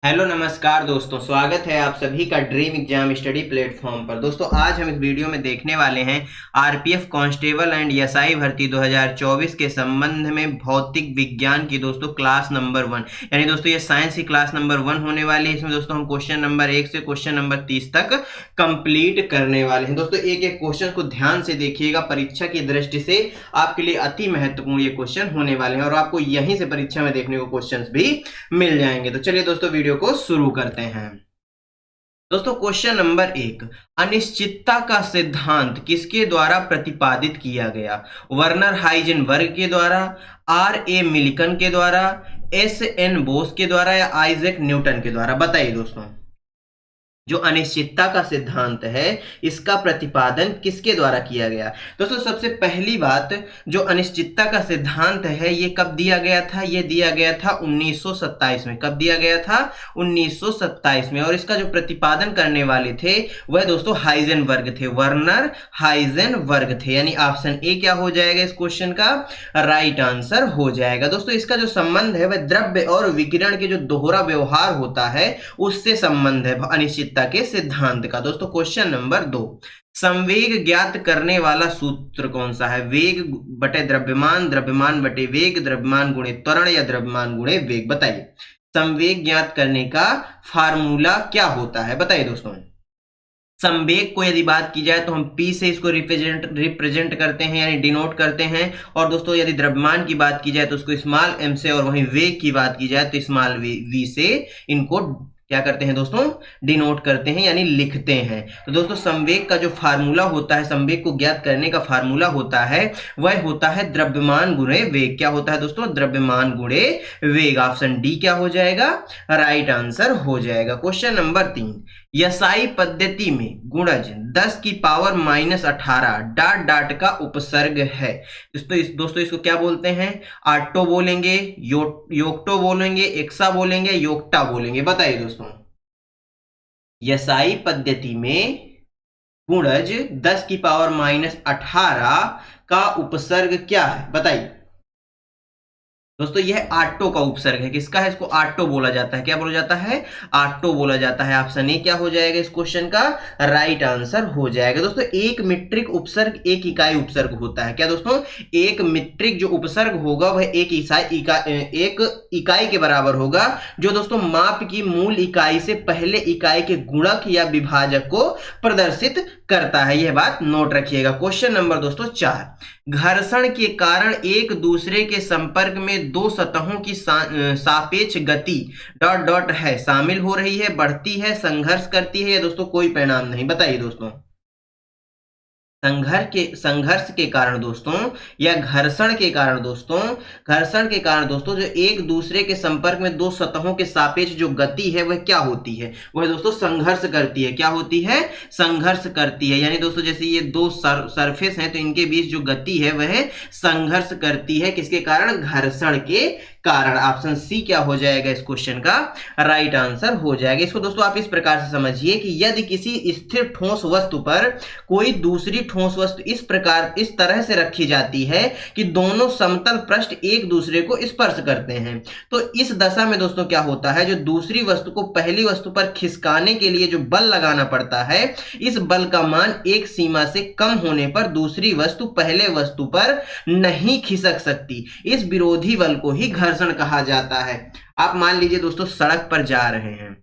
Hello नमस्कार दोस्तों, स्वागत है आप सभी का ड्रीम एग्जाम स्टडी प्लेटफॉर्म पर। दोस्तों आज हम इस वीडियो में देखने वाले हैं आरपीएफ कांस्टेबल एंड एसआई भर्ती 2024 के संबंध में भौतिक विज्ञान की दोस्तों क्लास नंबर 1, यानी दोस्तों ये साइंस की क्लास नंबर 1 होने वाली है। इसमें दोस्तों हम क्वेश्चन नंबर 1 से क्वेश्चन नंबर 30 तक कंप्लीट करने वाले हैं। दोस्तों एक एक क्वेश्चन को ध्यान से देखिएगा, परीक्षा की दृष्टि से आपके लिए अति महत्वपूर्ण ये क्वेश्चन होने वाले हैं और आपको यहीं से परीक्षा में देखने को क्वेश्चन भी मिल जाएंगे। तो चलिए दोस्तों वीडियो को शुरू करते हैं। दोस्तों क्वेश्चन नंबर 1, अनिश्चितता का सिद्धांत किसके द्वारा प्रतिपादित किया गया? वर्नर हाइजेनबर्ग के द्वारा, आर.ए. मिल्टन के द्वारा, एस.एन. बोस के द्वारा या आइजैक न्यूटन के द्वारा? बताइए दोस्तों, जो अनिश्चितता का सिद्धांत है इसका प्रतिपादन किसके द्वारा किया गया? दोस्तों सबसे पहली बात, जो अनिश्चितता का सिद्धांत है ये कब दिया गया था? ये दिया गया था 1927 में। कब दिया गया था? 1927 में। और इसका जो प्रतिपादन करने वाले थे वह दोस्तों हाइजेनबर्ग थे, वर्नर हाइजेनबर्ग थे। यानी ऑप्शन ए क्या हो जाएगा इस क्वेश्चन का? राइट आंसर हो जाएगा। दोस्तों इसका जो संबंध है वह द्रव्य और विकिरण के जो दोहरा व्यवहार होता है उससे संबंध है अनिश्चितता के सिद्धांत का। दोस्तों क्वेश्चन नंबर 2, संवेग ज्ञात करने वाला सूत्र कौन सा है? वेग बटे द्रव्यमान, द्रव्यमान बटे वेग, द्रव्यमान गुणे त्वरण या द्रव्यमान गुणे वेग? बताइए संवेग ज्ञात करने का फार्मूला क्या होता है? बताइए दोस्तों। संवेग को यदि बात की जाए तो हम P से इसको रिप्रेजेंट करते हैं यानी डिनोट करते हैं। और दोस्तों यदि द्रव्यमान की बात की जाए तो उसको स्मॉल m से, और वहीं वेग की बात की जाए तो स्मॉल v से इनको क्या करते हैं दोस्तों? डिनोट करते हैं यानी लिखते हैं। तो दोस्तों संवेग का जो फार्मूला होता है, संवेग को ज्ञात करने का फार्मूला होता है वह होता है द्रव्यमान गुणे वेग। क्या होता है दोस्तों? द्रव्यमान गुणे वेग। ऑप्शन डी क्या हो जाएगा? राइट आंसर हो जाएगा। क्वेश्चन नंबर 3, यसाई पद्धति में गुणज 10 की पावर -18 डॉट डॉट का उपसर्ग है। दोस्तों इसको क्या बोलते हैं? ऑटो बोलेंगे, योक्टो बोलेंगे, एक्सा बोलेंगे, योक्टा बोलेंगे? बताइए दोस्तों, यसाई पद्धति में गुणज 10 की पावर -18 का उपसर्ग क्या है? बताइए दोस्तों, यह ऑटो का उपसर्ग है। किसका है? इसको ऑटो बोला जाता है। क्या बोला जाता है? ऑटो बोला जाता है। ऑप्शन ए क्या हो जाएगा इस क्वेश्चन का? राइट आंसर हो जाएगा। दोस्तों एक मीट्रिक उपसर्ग एक इकाई उपसर्ग होता है। क्या दोस्तों? एक मीट्रिक जो उपसर्ग होगा वह एक इकाई के बराबर होगा, जो दोस्तों माप की मूल इकाई से पहले इकाई के गुणक या विभाजक को प्रदर्शित करता है। यह बात नोट रखिएगा। क्वेश्चन नंबर दोस्तों 4, घर्षण के कारण एक दूसरे के संपर्क में दो सतहों की सापेक्ष गति डॉट डॉट है शामिल हो रही है, बढ़ती है, संघर्ष करती है या दोस्तों कोई परिणाम नहीं? बताइए दोस्तों, संघर्ष के कारण दोस्तों या घर्षण के कारण दोस्तों जो एक दूसरे के संपर्क में दो सतहों के सापेक्ष जो गति है वह क्या होती है? वह दोस्तों संघर्ष करती है। क्या होती है? संघर्ष करती है। यानी दोस्तों जैसे ये दो सरफेस हैं तो इनके बीच जो गति है वह संघर्ष करती है। किसके कारण? घर्षण के कारण। ऑप्शन सी क्या हो जाएगा इस क्वेश्चन का? राइट आंसर हो जाएगा। इसको दोस्तों आप इस प्रकार से समझिए कि यदि किसी स्थिर ठोस वस्तु पर कोई दूसरी ठोस वस्तु इस तरह से रखी जाती है कि दोनों समतल पृष्ठ एक दूसरे को स्पर्श करते हैं, तो इस दशा में दोस्तों क्या होता है? जो दूसरी वस्तु को पहली वस्तु पर खिसकाने के लिए जो बल लगाना पड़ता है, इस बल का मान एक सीमा से कम होने पर दूसरी वस्तु पहले वस्तु पर नहीं खिसक सकती। इस विरोधी बल को ही घर्षण कहा जाता है। आप मान लीजिए दोस्तों सड़क पर जा रहे हैं,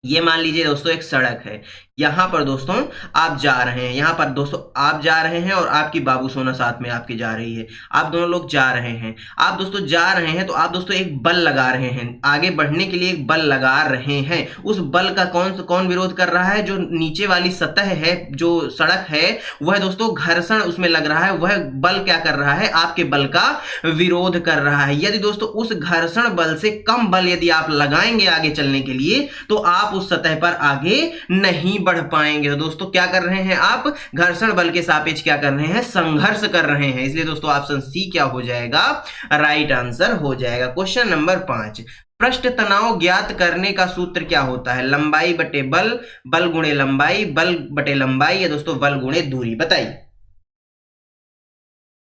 ये मान लीजिए दोस्तों एक सड़क है, यहां पर दोस्तों आप जा रहे हैं, यहां पर दोस्तों आप जा रहे हैं और आपकी बाबू सोना साथ में आपकी जा रही है। आप दोनों लोग जा रहे हैं, आप दोस्तों जा रहे हैं तो आप दोस्तों एक बल लगा रहे हैं, आगे बढ़ने के लिए एक बल लगा रहे हैं। उस बल का कौन विरोध कर रहा है? जो नीचे वाली सतह है, जो सड़क है, वह दोस्तों घर्षण उसमें लग रहा है, वह बल क्या कर रहा है? आपके बल का विरोध कर रहा है। यदि दोस्तों उस घर्षण बल से कम बल यदि आप लगाएंगे आगे चलने के लिए तो आप उस सतह पर आगे नहीं बढ़ पाएंगे। तो दोस्तों क्या कर रहे हैं आप? घर्षण बल के सापेक्ष क्या कर रहे हैं? संघर्ष कर रहे हैं। इसलिए दोस्तों ऑप्शन सी क्या हो जाएगा? राइट आंसर हो जाएगा। क्वेश्चन नंबर 5, पृष्ठ तनाव ज्ञात करने का सूत्र क्या होता है? लंबाई बटे बल, बल गुणे लंबाई, बल बटे लंबाई या दोस्तों बल गुणे दूरी? बताइए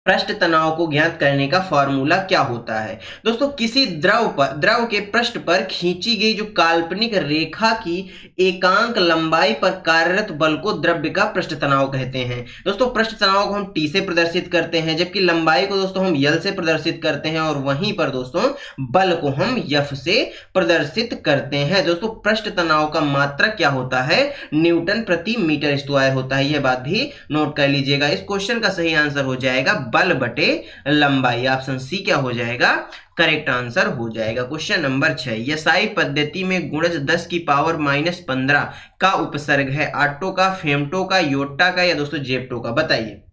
पृष्ठ तनाव को ज्ञात करने का फॉर्मूला क्या होता है। दोस्तों किसी द्रव के पृष्ठ पर खींची गई जो काल्पनिक रेखा की एकांक लंबाई पर कार्यरत बल को द्रव्य का पृष्ठ तनाव कहते हैं। दोस्तों पृष्ठ तनाव को हम टी से प्रदर्शित करते हैं, जबकि लंबाई को दोस्तों हम यल से प्रदर्शित करते हैं, और वहीं पर दोस्तों बल को हम यफ से प्रदर्शित करते हैं। दोस्तों पृष्ठ तनाव का मात्रक क्या होता है, न्यूटन प्रति मीटर स्क्वायर होता है। यह बात भी नोट कर लीजिएगा। इस क्वेश्चन का सही आंसर हो जाएगा बल बटे लंबाई। ऑप्शन सी क्या हो जाएगा, करेक्ट आंसर हो जाएगा। क्वेश्चन नंबर 6, यसाई पद्धति में गुणज 10 की पावर -15 का उपसर्ग है ऑट्टो का, फेम्टो का, योट्टा का या दोस्तों जेप्टो का, बताइए।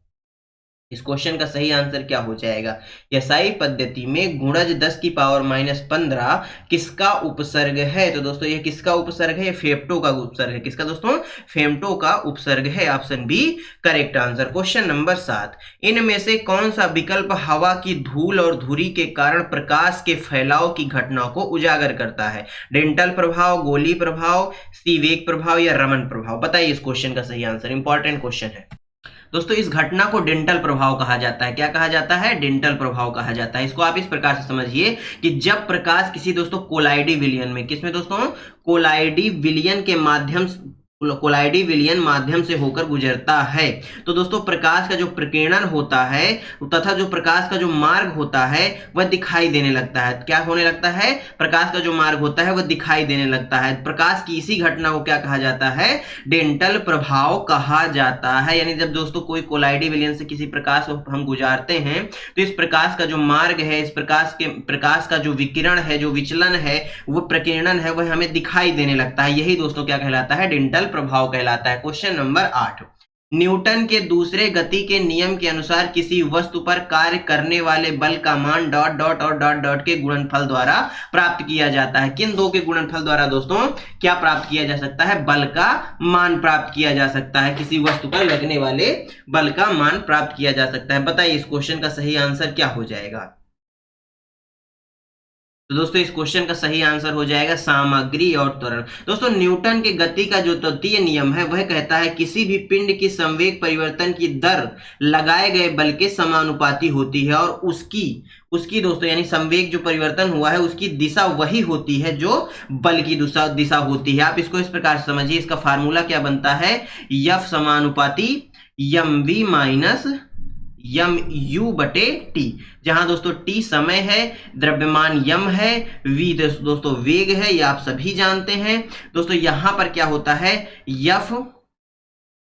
इस क्वेश्चन का सही आंसर क्या हो जाएगा, यसाई पद्धति में गुणज 10 की पावर -15 किसका उपसर्ग है। तो दोस्तों ये किसका उपसर्ग है, फेम्टो का उपसर्ग है। किसका दोस्तों, फेम्टो का उपसर्ग है। Option B correct answer. Question number 7, इनमें से कौन सा विकल्प हवा की धूल और धुरी के कारण प्रकाश के फैलाव की घटना को उजागर करता है। डेंटल प्रभाव, गोली प्रभाव, सीवेग प्रभाव या रमन प्रभाव, बताइए इस क्वेश्चन का सही आंसर। इंपॉर्टेंट क्वेश्चन है दोस्तों। इस घटना को डेंटल प्रभाव कहा जाता है। क्या कहा जाता है, डेंटल प्रभाव कहा जाता है। इसको आप इस प्रकार से समझिए कि जब प्रकाश किसी दोस्तों कोलाइडी विलयन में, किसमें दोस्तों, कोलाइडी विलयन माध्यम से होकर गुजरता है, तो दोस्तों प्रकाश का जो प्रकीर्णन होता है तथा जो प्रकाश का जो मार्ग होता है वह दिखाई देने लगता है। क्या होने लगता है, प्रकाश का जो मार्ग होता है वह दिखाई देने लगता है। प्रकाश की इसी घटना को क्या कहा जाता है, डेंटल प्रभाव कहा जाता है। यानी जब दोस्तों कोई कोलाइडी विलयन से किसी प्रकाश को हम गुजारते हैं तो इस प्रकाश का जो मार्ग है, इस प्रकाश का जो विकिरण है, जो विचलन है, वो प्रकीर्णन है, वह हमें दिखाई देने लगता है। यही दोस्तों क्या कहलाता है, डेंटल प्रभाव कहलाता है। क्वेश्चन नंबर 8, न्यूटन के दूसरे गति के नियम के अनुसार किसी वस्तु पर कार्य करने वाले बल का मान डॉट डॉट और डॉट डॉट के गुणनफल द्वारा प्राप्त किया जाता है। किन दो के गुणनफल द्वारा दोस्तों क्या प्राप्त किया जा सकता है, बल का मान प्राप्त किया जा सकता है। किसी वस्तु पर लगने वाले बल का मान प्राप्त किया जा सकता है। बताइए इस क्वेश्चन का सही आंसर क्या हो जाएगा। तो दोस्तों इस क्वेश्चन का सही आंसर हो जाएगा सामग्री और त्वरण। दोस्तों न्यूटन के गति का जो तृतीय नियम है वह कहता है किसी भी पिंड की संवेग परिवर्तन की दर लगाए गए बल के समानुपाती होती है, और उसकी दोस्तों यानी संवेग जो परिवर्तन हुआ है उसकी दिशा वही होती है जो बल की दिशा होती है। आप इसको इस प्रकार से समझिए, इसका फार्मूला क्या बनता है, F समानुपाती mv माइनस mu बटे t, जहां दोस्तों t समय है, द्रव्यमान m है, v दोस्तों वेग है, ये आप सभी जानते हैं। दोस्तों यहां पर क्या होता है, F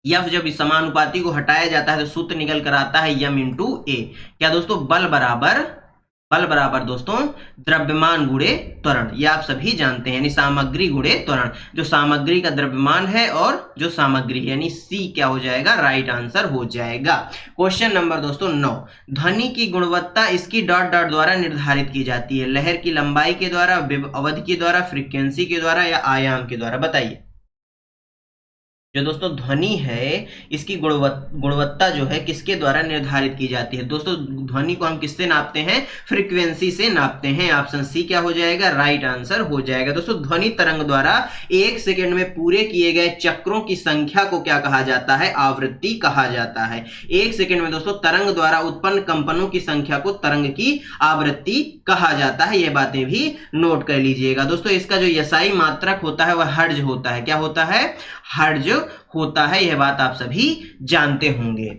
जब इस समानुपाती को हटाया जाता है तो सूत्र निकल कर आता है m इंटू a। क्या दोस्तों, बल बराबर दोस्तों द्रव्यमान गुणे त्वरण, ये आप सभी जानते हैं, यानी सामग्री गुणे त्वरण। जो सामग्री का द्रव्यमान है और जो सामग्री यानी C क्या हो जाएगा, राइट आंसर हो जाएगा। क्वेश्चन नंबर दोस्तों 9, ध्वनि की गुणवत्ता इसकी डॉट डॉट द्वारा निर्धारित की जाती है। लहर की लंबाई के द्वारा, अवधि के द्वारा, फ्रीक्वेंसी के द्वारा या आयाम के द्वारा, बताइए। जो दोस्तों ध्वनि है इसकी गुणवत्ता जो है किसके द्वारा निर्धारित की जाती है। दोस्तों ध्वनि को हम किससे नापते हैं, फ्रीक्वेंसी से नापते हैं। ऑप्शन सी क्या हो जाएगा, राइट आंसर हो जाएगा। दोस्तों ध्वनि तरंग द्वारा 1 सेकंड में पूरे किए गए चक्रों की संख्या को क्या कहा जाता है, आवृत्ति कहा जाता है। 1 सेकंड में दोस्तों तरंग द्वारा उत्पन्न कंपनों की संख्या को तरंग की आवृत्ति कहा जाता है। ये बातें भी नोट कर लीजिएगा। दोस्तों इसका जो यसाई मात्रक होता है वह हर्ट्ज होता है। क्या होता है, हर्ट्ज होता है। यह बात आप सभी जानते होंगे।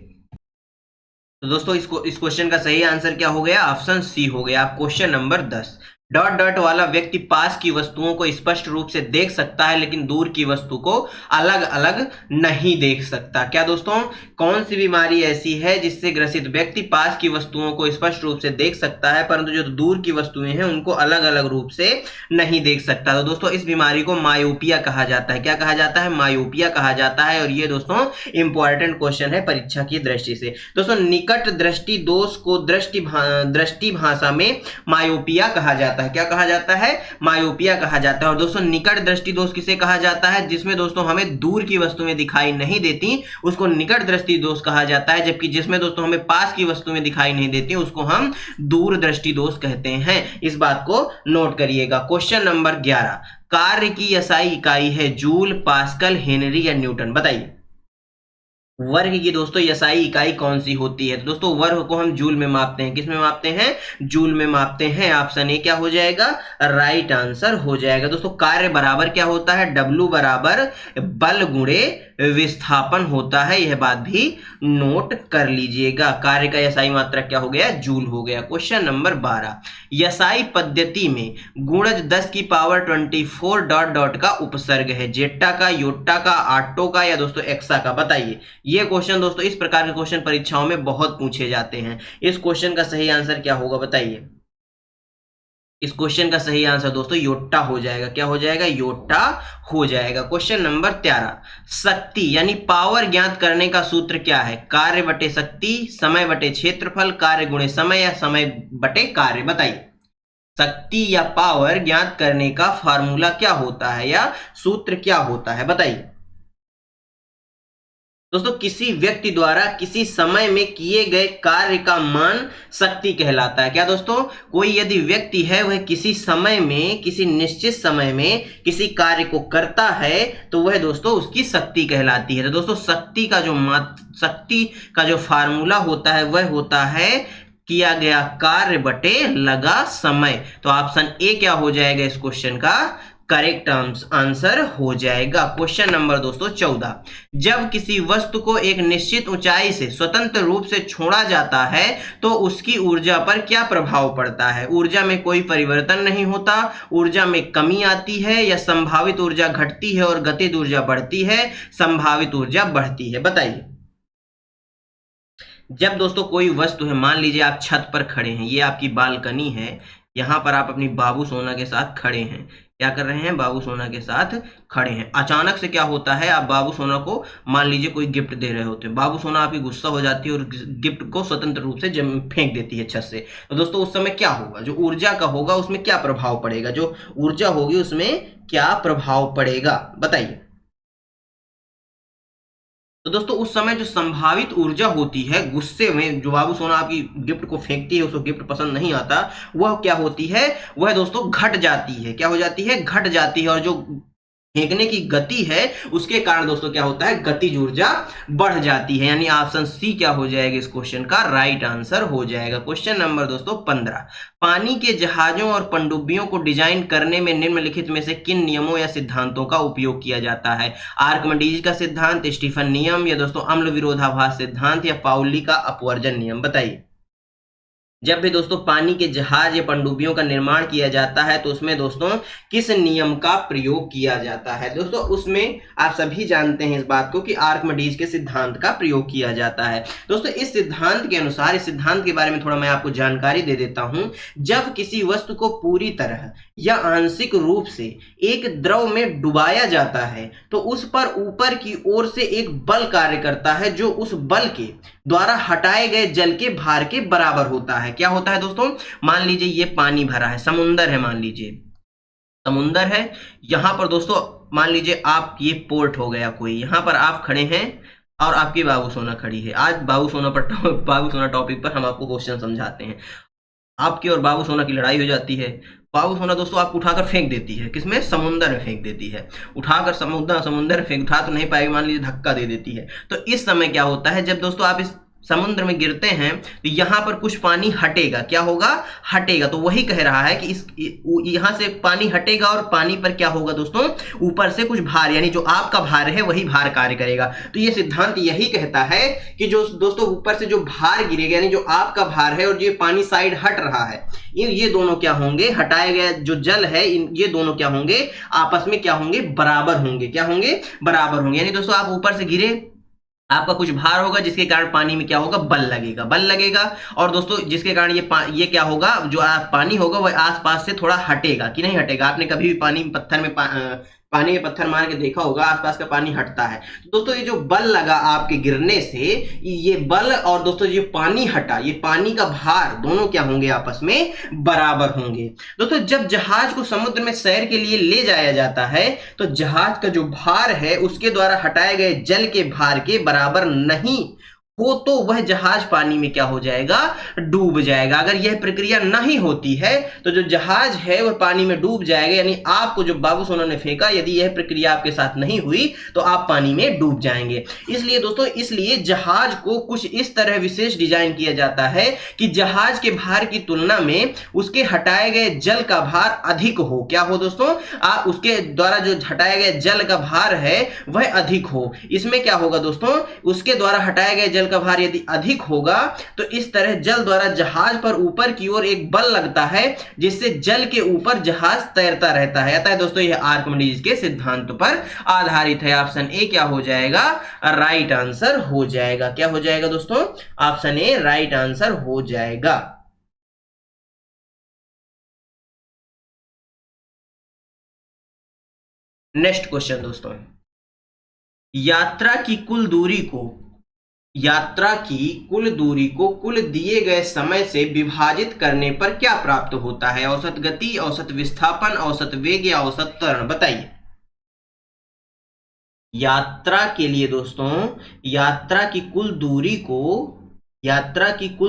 तो दोस्तों इस क्वेश्चन का सही आंसर क्या हो गया, ऑप्शन सी हो गया। आप क्वेश्चन नंबर 10, डॉट डॉट वाला व्यक्ति पास की वस्तुओं को स्पष्ट रूप से देख सकता है लेकिन दूर की वस्तु को अलग अलग नहीं देख सकता। क्या दोस्तों, कौन सी बीमारी ऐसी है जिससे ग्रसित व्यक्ति पास की वस्तुओं को स्पष्ट रूप से देख सकता है परंतु जो दूर की वस्तुएं हैं उनको अलग अलग रूप से नहीं देख सकता। तो दोस्तों इस बीमारी को मायोपिया कहा जाता है। क्या कहा जाता है, मायोपिया कहा जाता है। और ये दोस्तों इंपॉर्टेंट क्वेश्चन है परीक्षा की दृष्टि से। दोस्तों निकट दृष्टि दोष को दृष्टि भाषा में मायोपिया कहा जाता है। क्या कहा जाता है, मायोपिया कहा जाता है। और दोस्तों निकट दृष्टि दोष किसे कहा जाता है, जिसमें दोस्तों हमें दूर की वस्तुएं दिखाई नहीं देती उसको निकट दृष्टि दोष कहा जाता है, जबकि जिसमें दोस्तों हमें पास की वस्तुएं दिखाई नहीं देती उसको हम दूर दृष्टि दोष कहते हैं। इस बात को नोट करिएगा। क्वेश्चन नंबर 11, कार्य की एसआई इकाई है जूल, पास्कल, हेनरी या न्यूटन, बताइए। वर्ग की दोस्तों एसआई इकाई कौन सी होती है? तो दोस्तों वर्ग को हम जूल में मापते हैं। किस में मापते हैं? जूल में मापते हैं। ऑप्शन ए क्या हो जाएगा? राइट आंसर हो जाएगा। दोस्तों कार्य बराबर क्या होता है? डब्लू बराबर बल गुणे विस्थापन होता है। यह बात भी नोट कर लीजिएगा। कार्य का एसआई मात्रक क्या हो गया? जूल हो गया। क्वेश्चन नंबर 12, एसआई पद्धति में गुणज 10 की पावर 24 डॉट डॉट का उपसर्ग है। जेटा का, योटा का, आटो का या दोस्तों एक्सा का? बताइए। ये क्वेश्चन दोस्तों, इस प्रकार के क्वेश्चन परीक्षाओं में बहुत पूछे जाते हैं। इस क्वेश्चन का सही आंसर क्या होगा? बताइए। इस क्वेश्चन का सही आंसर दोस्तों योटा हो जाएगा। क्या हो जाएगा? योटा हो जाएगा। क्वेश्चन नंबर 13, शक्ति यानी पावर ज्ञात करने का सूत्र क्या है? कार्य बटे शक्ति, समय बटे क्षेत्रफल, कार्य गुणे समय या समय बटे कार्य? बताइए। शक्ति या पावर ज्ञात करने का फार्मूला क्या होता है या सूत्र क्या होता है? बताइए। दोस्तों किसी व्यक्ति द्वारा किसी समय में किए गए कार्य का मान शक्ति कहलाता है। क्या दोस्तों? कोई यदि व्यक्ति है वह किसी समय में, किसी निश्चित समय में किसी कार्य को करता है तो वह दोस्तों उसकी शक्ति कहलाती है। तो दोस्तों शक्ति का जो फार्मूला होता है वह होता है किया गया कार्य बटे लगा समय। तो ऑप्शन ए क्या हो जाएगा इस क्वेश्चन का? करेक्ट आंसर हो जाएगा। क्वेश्चन नंबर दोस्तों 14, जब किसी वस्तु को एक निश्चित ऊंचाई से स्वतंत्र रूप से छोड़ा जाता है तो उसकी ऊर्जा पर क्या प्रभाव पड़ता है? ऊर्जा में कोई परिवर्तन नहीं होता, ऊर्जा में कमी आती है या संभावित ऊर्जा घटती है और गतिज ऊर्जा बढ़ती है, संभावित ऊर्जा बढ़ती है? बताइए। जब दोस्तों कोई वस्तु है, मान लीजिए आप छत पर खड़े हैं, ये आपकी बालकनी है, यहां पर आप अपनी बाबू सोना के साथ खड़े हैं। क्या कर रहे हैं? बाबू सोना के साथ खड़े हैं। अचानक से क्या होता है, आप बाबू सोना को मान लीजिए कोई गिफ्ट दे रहे होते हैं, बाबू सोना आपकी गुस्सा हो जाती है और गिफ्ट को स्वतंत्र रूप से फेंक देती है छत से। तो दोस्तों उस समय क्या होगा? जो ऊर्जा का होगा उसमें क्या प्रभाव पड़ेगा? जो ऊर्जा होगी उसमें क्या प्रभाव पड़ेगा? बताइए। तो दोस्तों उस समय जो संभावित ऊर्जा होती है, गुस्से में जो बाबू सोना आपकी गिफ्ट को फेंकती है, उसको गिफ्ट पसंद नहीं आता, वह क्या होती है? वह दोस्तों घट जाती है। क्या हो जाती है? घट जाती है। और जो फेंकने की गति है उसके कारण दोस्तों क्या होता है? गतिज ऊर्जा बढ़ जाती है। यानी ऑप्शन सी क्या हो जाएगा इस क्वेश्चन का? राइट आंसर हो जाएगा। क्वेश्चन नंबर दोस्तों 15, पानी के जहाजों और पनडुब्बियों को डिजाइन करने में निम्नलिखित में से किन नियमों या सिद्धांतों का उपयोग किया जाता है? आर्किमिडीज का सिद्धांत, स्टीफन नियम या दोस्तों अम्ल विरोधाभास सिद्धांत या पाउली का अपवर्जन नियम? बताइए। जब भी दोस्तों पानी के जहाज या पनडुब्बियों का निर्माण किया जाता है तो उसमें दोस्तों किस नियम का प्रयोग किया जाता है? दोस्तों उसमें आप सभी जानते हैं इस बात को कि आर्किमिडीज के सिद्धांत का प्रयोग किया जाता है। दोस्तों इस सिद्धांत के अनुसार, इस सिद्धांत के बारे में थोड़ा मैं आपको जानकारी दे देता हूं। जब किसी वस्तु को पूरी तरह या आंशिक रूप से एक द्रव में डुबाया जाता है तो उस पर ऊपर की ओर से एक बल कार्य करता है जो उस बल के द्वारा हटाए गए जल के भार के बराबर होता है। क्या होता है दोस्तों? मान लीजिए ये पानी भरा है, समुंदर है, मान लीजिए समुंदर है। यहां पर दोस्तों मान लीजिए आप, ये पोर्ट हो गया कोई, यहां पर आप खड़े हैं और आपकी बाबू सोना खड़ी है। आज बाबू सोना टॉपिक पर हम आपको क्वेश्चन समझाते हैं। आपकी और बाबू सोना की लड़ाई हो जाती है। बाबू सोना दोस्तों आपको उठाकर फेंक देती है। किसमें? समुंदर में फेंक देती है। उठाकर समुंदर में फेंक, उठा तो नहीं पाएगी, मान लीजिए धक्का दे देती है। तो इस समय क्या होता है, जब दोस्तों आप इस समुद्र में गिरते हैं तो यहां पर कुछ पानी हटेगा। क्या होगा? हटेगा। तो वही कह रहा है कि इस यहां से पानी हटेगा और पानी पर क्या होगा दोस्तों? ऊपर से कुछ भार, यानी जो आपका भार है वही भार कार्य करेगा। तो ये सिद्धांत यही कहता है कि जो दोस्तों ऊपर से जो भार गिरेगा, यानी जो आपका भार है और जो पानी साइड हट रहा है, ये दोनों क्या होंगे? हटाए गए जो जल है, ये दोनों क्या होंगे? आपस में क्या होंगे? बराबर होंगे। क्या होंगे? बराबर होंगे। यानी दोस्तों आप ऊपर से गिरे, आपका कुछ भार होगा जिसके कारण पानी में क्या होगा? बल लगेगा। और दोस्तों जिसके कारण ये क्या होगा? जो पानी होगा वह आसपास से थोड़ा हटेगा कि नहीं हटेगा? आपने कभी भी पानी में पत्थर मार के देखा होगा, आसपास का पानी हटता है। तो दोस्तों ये जो बल लगा आपके गिरने से, ये बल और दोस्तों ये पानी हटा, ये पानी का भार दोनों क्या होंगे? आपस में बराबर होंगे। दोस्तों जब जहाज को समुद्र में सैर के लिए ले जाया जाता है तो जहाज का जो भार है उसके द्वारा हटाए गए जल के भार के बराबर नहीं हो तो वह जहाज पानी में क्या हो जाएगा, डूब जाएगा। अगर यह प्रक्रिया नहीं होती है तो जो जहाज है वह पानी में डूब जाएगा, यानी आपको जो बाबू सोना ने फेंका, यदि यह प्रक्रिया आपके साथ नहीं हुई तो आप पानी में डूब जाएंगे। इसलिए दोस्तों, इसलिए जहाज को कुछ इस तरह विशेष डिजाइन किया जाता है कि जहाज के भार की तुलना में उसके हटाए गए जल का भार अधिक हो। क्या हो दोस्तों, उसके द्वारा जो हटाया गया जल का भार है वह अधिक हो। इसमें क्या होगा दोस्तों, उसके द्वारा हटाया गया जल का भार यदि अधिक होगा तो इस तरह जल द्वारा जहाज पर ऊपर की ओर एक बल लगता है, जिससे जल के ऊपर जहाज तैरता रहता है। अतः दोस्तों, यह आर्किमिडीज के सिद्धांत पर आधारित है। ऑप्शन ए क्या हो जाएगा, राइट आंसर हो जाएगा। क्या हो जाएगा दोस्तों, ऑप्शन ए राइट आंसर हो जाएगा। नेक्स्ट क्वेश्चन दोस्तों, यात्रा की कुल दूरी को कुल दिए गए समय से विभाजित करने पर क्या प्राप्त होता है। औसत गति, औसत विस्थापन, औसत वेग या औसत त्वरण, बताइए। यात्रा के लिए दोस्तों, यात्रा की कुल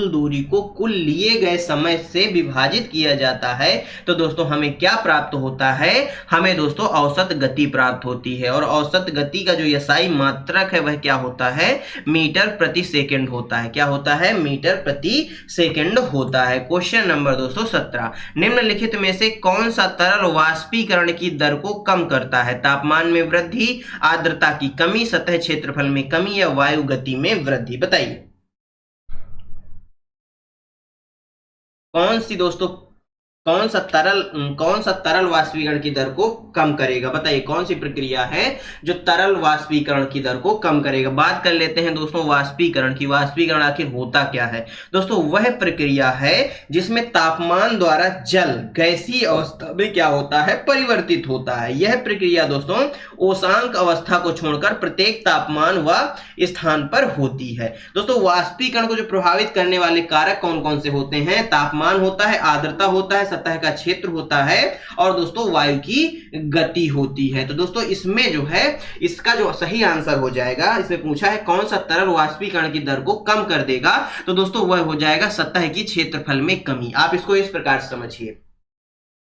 दूरी को कुल लिए गए समय से विभाजित किया जाता है तो दोस्तों हमें क्या प्राप्त होता है, हमें दोस्तों औसत गति प्राप्त होती है। और औसत गति का जो एसआई मात्रक है वह क्या होता है, मीटर प्रति सेकंड होता है। क्या होता है, मीटर प्रति सेकंड होता है। क्वेश्चन नंबर दोस्तों 17, निम्नलिखित में से कौन सा तरल वाष्पीकरण की दर को कम करता है। तापमान में वृद्धि, आर्द्रता की कमी, सतह क्षेत्रफल में कमी या वायु गति में वृद्धि, बताइए। कौन सा तरल वाष्पीकरण की दर को कम करेगा, बताइए। कौन सी प्रक्रिया है जो तरल वाष्पीकरण की दर को कम करेगा। बात कर लेते हैं दोस्तों वाष्पीकरण की। वाष्पीकरण आखिर होता क्या है दोस्तों, वह प्रक्रिया है जिसमें तापमान द्वारा जल गैसीय अवस्था में क्या होता है, परिवर्तित होता है। यह प्रक्रिया दोस्तों ओशांक अवस्था को छोड़कर प्रत्येक तापमान व स्थान पर होती है। दोस्तों वाष्पीकरण को जो प्रभावित करने वाले कारक कौन कौन से होते हैं, तापमान होता है, आर्द्रता होता है, सतह का क्षेत्र होता है और दोस्तों वायु की गति होती है। तो दोस्तों इसमें जो है, इसका जो सही आंसर हो जाएगा, इसमें पूछा है कौन सा तरल वाष्पीकरण की दर को कम कर देगा, तो दोस्तों वह हो जाएगा सतह की क्षेत्रफल में कमी। आप इसको इस प्रकार समझिए,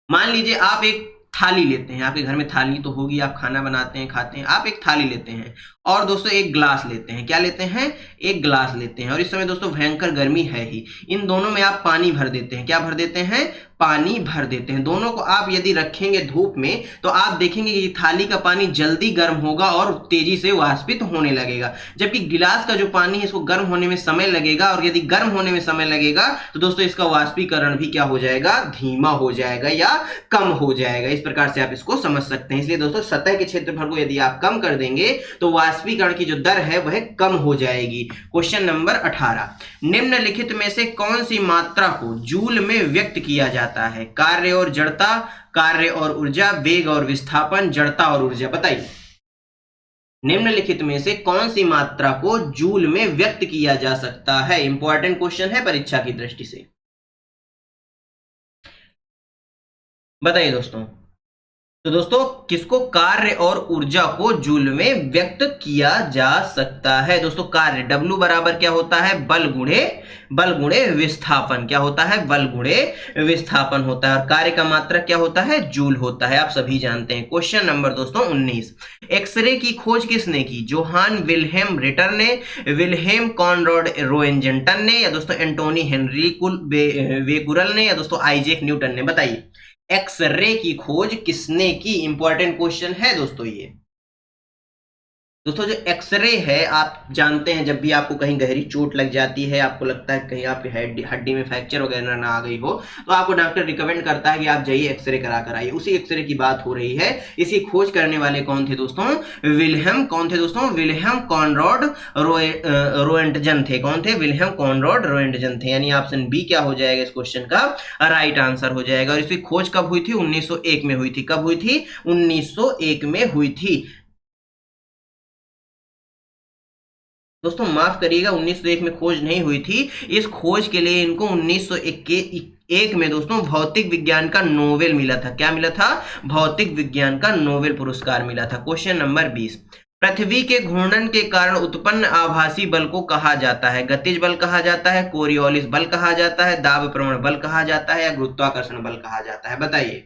मान लीजिए आप एक थाली लेते हैं, आपके घर में थाली तो होगी, आप खाना बनाते हैं, खाते हैं। आप एक थाली लेते हैं और दोस्तों एक ग्लास लेते हैं। क्या लेते हैं, एक ग्लास लेते हैं। और इस समय दोस्तों भयंकर गर्मी है ही, इन दोनों में आप पानी भर देते हैं। क्या भर देते हैं, पानी भर देते हैं। दोनों को आप यदि रखेंगे धूप में तो आप देखेंगे कि थाली का पानी जल्दी गर्म होगा और तेजी से वाष्पित होने लगेगा, जबकि गिलास का जो पानी है इसको गर्म होने में समय लगेगा। और यदि गर्म होने में समय लगेगा तो दोस्तों इसका वाष्पीकरण भी क्या हो जाएगा, धीमा हो जाएगा या कम हो जाएगा। इस प्रकार से आप इसको समझ सकते हैं। इसलिए दोस्तों सतह के क्षेत्रफल को यदि आप कम कर देंगे तो वाष्पीकरण की जो दर है वह कम हो जाएगी। क्वेश्चन नंबर 18, निम्नलिखित में से कौन सी मात्रा को जूल में व्यक्त किया जाता है। कार्य और जड़ता, कार्य और ऊर्जा, वेग और विस्थापन, जड़ता और ऊर्जा, बताइए। निम्नलिखित में से कौन सी मात्रा को जूल में व्यक्त किया जा सकता है। इंपॉर्टेंट क्वेश्चन है परीक्षा की दृष्टि से, बताइए दोस्तों। तो दोस्तों किसको, कार्य और ऊर्जा को जूल में व्यक्त किया जा सकता है। दोस्तों कार्य W बराबर क्या होता है, बल गुणे विस्थापन। क्या होता है, बल गुणे विस्थापन होता है। और कार्य का मात्रक क्या होता है, जूल होता है, आप सभी जानते हैं। क्वेश्चन नंबर दोस्तों 19, एक्सरे की खोज किसने की। जोहान विल्हेम रिटर ने, विल्हेम कॉनराड रोएंजेंटन ने, या दोस्तों एंटोनी हेनरी वेकुरल ने, या दोस्तों आइजैक न्यूटन ने, बताइए। एक्सरे की खोज किसने की, इंपॉर्टेंट क्वेश्चन है दोस्तों ये। दोस्तों जो एक्सरे है, आप जानते हैं जब भी आपको कहीं गहरी चोट लग जाती है, आपको लगता है कहीं आपकी हड्डी में फ्रैक्चर वगैरह ना आ गई हो, तो आपको डॉक्टर रिकमेंड करता है कि आप जाइए एक्सरे करा कर आइए। उसी एक्सरे की बात हो रही है। इसकी खोज करने वाले कौन थे दोस्तों, विल्हेम कॉनराड रोएंटजन थे। कौन थे, विल्हेम कॉनराड रोएंटजन थे। यानी ऑप्शन बी क्या हो जाएगा इस क्वेश्चन का राइट आंसर हो जाएगा। और इसकी खोज कब हुई थी, 1901 में हुई थी। कब हुई थी, 1901 में हुई थी। दोस्तों माफ करिएगा, 1901 में खोज नहीं हुई थी। इस खोज के लिए इनको 1901 में दोस्तों भौतिक विज्ञान का नोबेल मिला था। क्या मिला था, भौतिक विज्ञान का नोबेल पुरस्कार मिला था। क्वेश्चन नंबर 20, पृथ्वी के घूर्णन के कारण उत्पन्न आभासी बल को कहा जाता है? गतिज बल कहा जाता है, कोरियोलिस बल कहा जाता है, दाब प्रवण बल कहा जाता है, या गुरुत्वाकर्षण बल कहा जाता है? बताइए।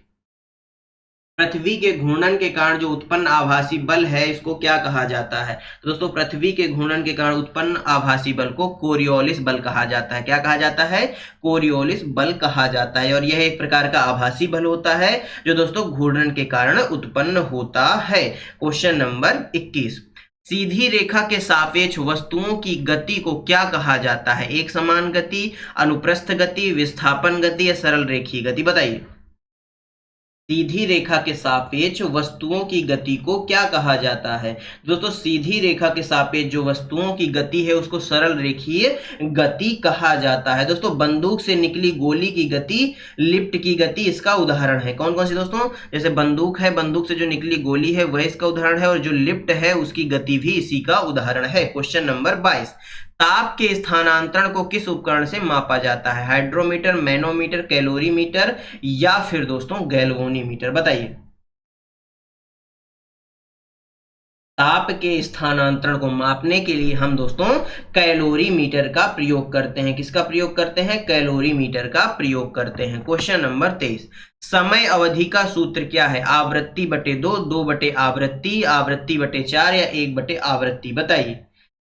पृथ्वी के घूर्णन के कारण जो उत्पन्न आभासी बल है इसको क्या कहा जाता है? तो दोस्तों पृथ्वी के घूर्णन के कारण उत्पन्न आभासी बल को कोरियोलिस बल कहा जाता है। क्या कहा जाता है? कोरियोलिस बल कहा जाता है। और यह एक प्रकार का आभासी बल होता है जो दोस्तों घूर्णन के कारण उत्पन्न होता है। क्वेश्चन नंबर 21, सीधी रेखा के सापेक्ष वस्तुओं की गति को क्या कहा जाता है? एक समान गति, अनुप्रस्थ गति, विस्थापन गति, या सरल रेखीय गति? बताइए। सीधी रेखा के सापेक्ष वस्तुओं की गति को क्या कहा जाता है? दोस्तों सीधी रेखा के सापेक्ष जो वस्तुओं की गति है उसको सरल रेखीय गति कहा जाता है। दोस्तों बंदूक से निकली गोली की गति लिफ्ट की गति इसका उदाहरण है। कौन कौन सी दोस्तों? जैसे बंदूक है, बंदूक से जो निकली गोली है वह इसका उदाहरण है, और जो लिफ्ट है उसकी गति भी इसी का उदाहरण है। क्वेश्चन नंबर 22, ताप के स्थानांतरण को किस उपकरण से मापा जाता है? हाइड्रोमीटर, मैनोमीटर, कैलोरीमीटर, या फिर दोस्तों गैल्वेनोमीटर? बताइए। ताप के स्थानांतरण को मापने के लिए हम दोस्तों कैलोरीमीटर का प्रयोग करते हैं। किसका प्रयोग करते हैं? कैलोरीमीटर का प्रयोग करते हैं। क्वेश्चन नंबर 23, समय अवधि का सूत्र क्या है? आवृत्ति बटे 2, 2 बटे आवृत्ति, आवृत्ति बटे 4, या 1 बटे आवृत्ति? बताइए।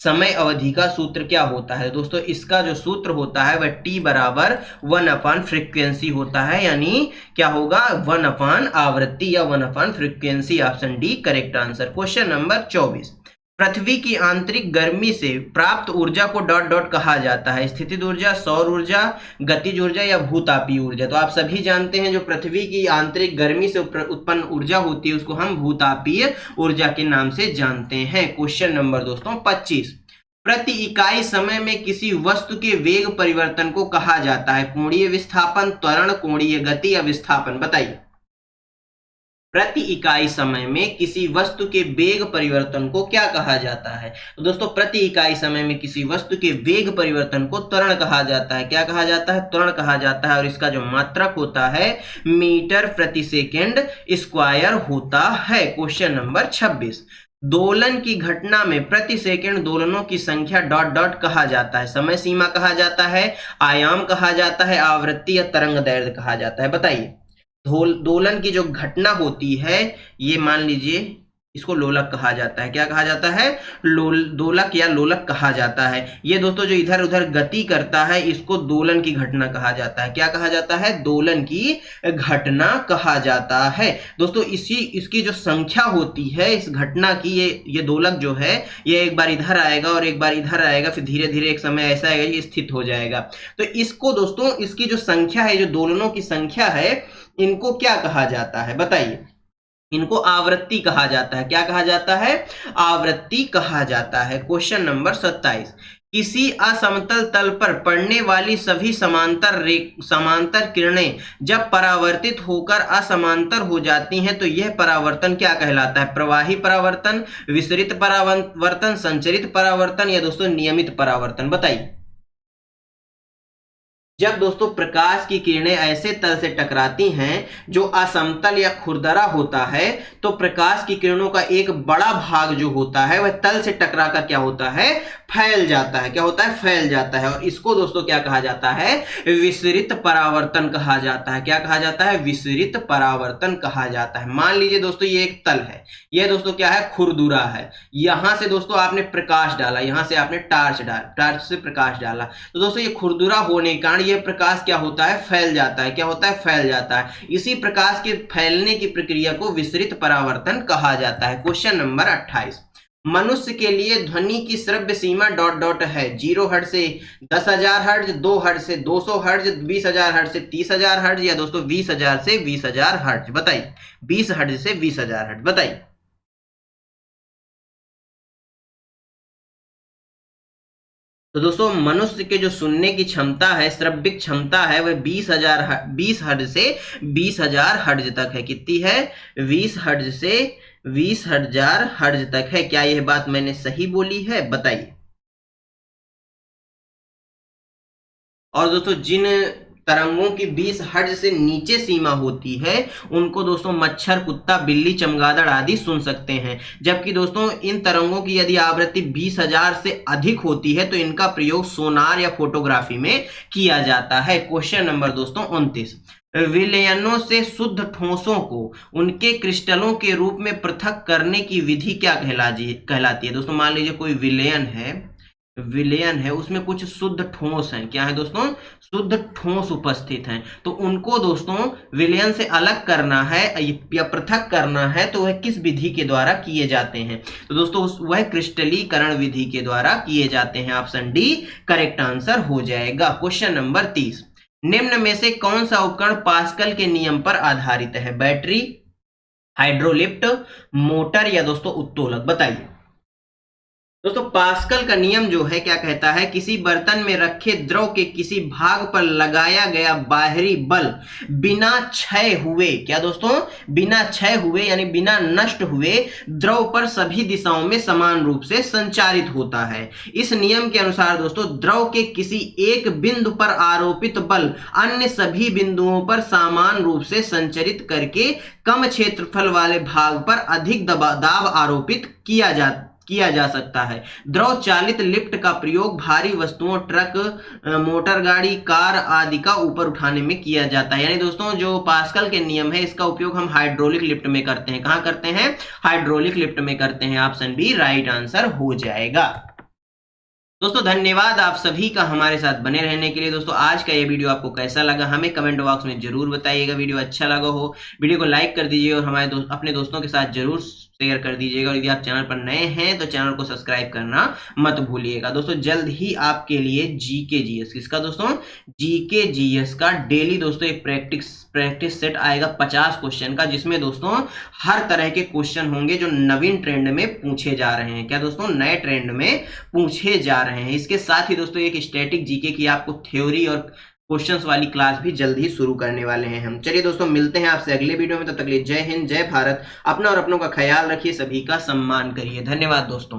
समय अवधि का सूत्र क्या होता है? दोस्तों इसका जो सूत्र होता है वह T बराबर 1 फ्रीक्वेंसी होता है, यानी क्या होगा? 1 आवृत्ति या 1 frequency. Option D correct answer. Question number 24, पृथ्वी की आंतरिक गर्मी से प्राप्त ऊर्जा को डॉट डॉट कहा जाता है? स्थितिज ऊर्जा, सौर ऊर्जा, गतिज ऊर्जा, या भूतापीय ऊर्जा? तो आप सभी जानते हैं जो पृथ्वी की आंतरिक गर्मी से उत्पन्न ऊर्जा होती है उसको हम भूतापीय ऊर्जा के नाम से जानते हैं। क्वेश्चन नंबर दोस्तों 25, प्रति इकाई समय में किसी वस्तु के वेग परिवर्तन को कहा जाता है? कोणीय विस्थापन, त्वरण, कोणीय गति, या विस्थापन? बताइए। प्रति इकाई समय में किसी वस्तु के वेग परिवर्तन को क्या कहा जाता है? तो दोस्तों प्रति इकाई समय में किसी वस्तु के वेग परिवर्तन को त्वरण कहा जाता है। क्या कहा जाता है? त्वरण कहा जाता है, और इसका जो मात्रक होता है मीटर प्रति सेकेंड स्क्वायर होता है। क्वेश्चन नंबर 26, दोलन की घटना में प्रति सेकंड दोलनों की संख्या डॉट डॉट कहा जाता है? समय सीमा कहा जाता है, आयाम कहा जाता है, आवृत्ति, या तरंग दैर्ध्य कहा जाता है? बताइए। दोलन की जो घटना होती है ये मान लीजिए इसको लोलक कहा जाता है। क्या कहा जाता है? दोलक या लोलक कहा जाता है। ये दोस्तों जो इधर उधर गति करता है इसको दोलन की घटना कहा जाता है। क्या कहा जाता है? दोलन की घटना कहा जाता है। दोस्तों इसकी जो संख्या होती है इस घटना की, ये दोलक जो है ये एक बार इधर आएगा और एक बार इधर आएगा, फिर धीरे धीरे एक समय ऐसा आएगा ये स्थित हो जाएगा। तो इसको दोस्तों इसकी जो संख्या है, जो दोलनों की संख्या है, इनको क्या कहा जाता है? बताइए। इनको आवृत्ति कहा जाता है। क्या कहा जाता है? आवृत्ति कहा जाता है। क्वेश्चन नंबर 27, किसी असमतल तल पर पड़ने वाली सभी समांतर किरणें जब परावर्तित होकर असमांतर हो जाती हैं तो यह परावर्तन क्या कहलाता है? प्रवाही परावर्तन, विसरित परावर्तन, संचरित परावर्तन, या दोस्तों नियमित परावर्तन? बताइए। जब दोस्तों प्रकाश की किरणें ऐसे तल से टकराती हैं जो असमतल या खुरदरा होता है तो प्रकाश की किरणों का एक बड़ा भाग जो होता है वह तल से टकराकर क्या होता है? फैल जाता है। क्या होता है? फैल जाता है। और इसको दोस्तों क्या कहा जाता है? विसरित परावर्तन कहा जाता है। क्या कहा जाता है? विसरित परावर्तन कहा जाता है। मान लीजिए दोस्तों ये एक तल है, ये दोस्तों क्या है? खुरदुरा है। यहां से दोस्तों आपने प्रकाश डाला, यहां से आपने टार्च से प्रकाश डाला, तो दोस्तों ये खुरदुरा होने के कारण ये प्रकाश क्या होता है? फैल जाता है। क्या होता है? फैल जाता है। इसी प्रकाश के फैलने की प्रक्रिया को विसरित परावर्तन कहा जाता है। क्वेश्चन नंबर 28, मनुष्य के लिए ध्वनि की श्रव्य सीमा डॉट डॉट है? 0 हर्ट्ज से 10,000 हर्ट्ज, 2 हर्ट्ज से 200 हर्ट्ज, 20,000 हर्ट्ज से 30,000 हर्ट्ज, या दोस्तों 20,000 से 20,000 हर्ट्ज? बताइए। 20 हर्ट्ज से 20,000 हर्ट्ज? बताइए। तो दोस्तों मनुष्य के जो सुनने की क्षमता है, श्रव्य क्षमता है, वह 20 हर्ट्ज से 20,000 हर्ट्ज तक है। कितनी है? 20 हर्ट्ज से 20,000 हर्ट्ज तक है। क्या यह बात मैंने सही बोली है? बताइए। और दोस्तों जिन तरंगों की 20 हर्ट्ज से नीचे सीमा होती है उनको दोस्तों मच्छर, कुत्ता, बिल्ली, चमगादड़ आदि सुन सकते हैं। जबकि दोस्तों इन तरंगों की यदि आवृत्ति 20,000 से अधिक होती है तो इनका प्रयोग सोनार या फोटोग्राफी में किया जाता है। क्वेश्चन नंबर दोस्तों 29, विलयनों से शुद्ध ठोसों को उनके क्रिस्टलों के रूप में पृथक करने की विधि क्या कहलाती है। दोस्तों मान लीजिए कोई विलयन है, उसमें कुछ शुद्ध ठोस हैं। क्या है दोस्तों? शुद्ध ठोस उपस्थित हैं। तो उनको दोस्तों विलयन से अलग करना है या पृथक करना है तो वह किस विधि के द्वारा किए जाते हैं? तो दोस्तों वह क्रिस्टलीकरण विधि के द्वारा किए जाते हैं। ऑप्शन डी करेक्ट आंसर हो जाएगा। क्वेश्चन नंबर 30, निम्न में से कौन सा उपकरण पास्कल के नियम पर आधारित है? बैटरी, हाइड्रोलिफ्ट, मोटर या दोस्तों उत्तोलक? बताइए। दोस्तों पास्कल का नियम जो है क्या कहता है, किसी बर्तन में रखे द्रव के किसी भाग पर लगाया गया बाहरी बल बिना क्षय हुए, क्या दोस्तों? बिना क्षय हुए यानी बिना नष्ट हुए द्रव पर सभी दिशाओं में समान रूप से संचारित होता है। इस नियम के अनुसार दोस्तों द्रव के किसी एक बिंदु पर आरोपित बल अन्य सभी बिंदुओं पर समान रूप से संचरित करके कम क्षेत्रफल वाले भाग पर अधिक दाब आरोपित किया जा सकता है। द्रव चालित लिफ्ट का प्रयोग भारी वस्तुओं, ट्रक, मोटर गाड़ी, कार आदि का ऊपर उठाने में किया जाता है। यानी दोस्तों जो पास्कल के नियम है इसका उपयोग हम हाइड्रोलिक लिफ्ट में करते हैं। कहां करते हैं? हाइड्रोलिक लिफ्ट में करते हैं। ऑप्शन बी राइट आंसर हो जाएगा। दोस्तों धन्यवाद आप सभी का हमारे साथ बने रहने के लिए। दोस्तों आज का ये वीडियो आपको कैसा लगा हमें कमेंट बॉक्स में जरूर बताइएगा। वीडियो अच्छा लगा हो वीडियो को लाइक कर दीजिए और हमारे अपने दोस्तों के साथ जरूर शेयर कर दीजिएगा। और यदि आप चैनल पर नए हैं तो चैनल को सब्सक्राइब करना मत भूलिएगा। दोस्तों जल्द ही आपके लिए जीके जीएस, किसका दोस्तों? जीके जीएस का डेली दोस्तों एक प्रैक्टिस सेट आएगा 50 क्वेश्चन का, जिसमें दोस्तों हर तरह के क्वेश्चन होंगे जो नवीन ट्रेंड में पूछे जा रहे हैं। क्या दोस्तों? नए ट्रेंड में पूछे जा रहे हैं। इसके साथ ही दोस्तों एक स्टैटिक जीके की आपको थ्योरी और क्वेश्चंस वाली क्लास भी जल्द ही शुरू करने वाले हैं हम। चलिए दोस्तों मिलते हैं आपसे अगले वीडियो में। तब तक के लिए जय हिंद, जय भारत। अपना और अपनों का ख्याल रखिए, सभी का सम्मान करिए। धन्यवाद दोस्तों।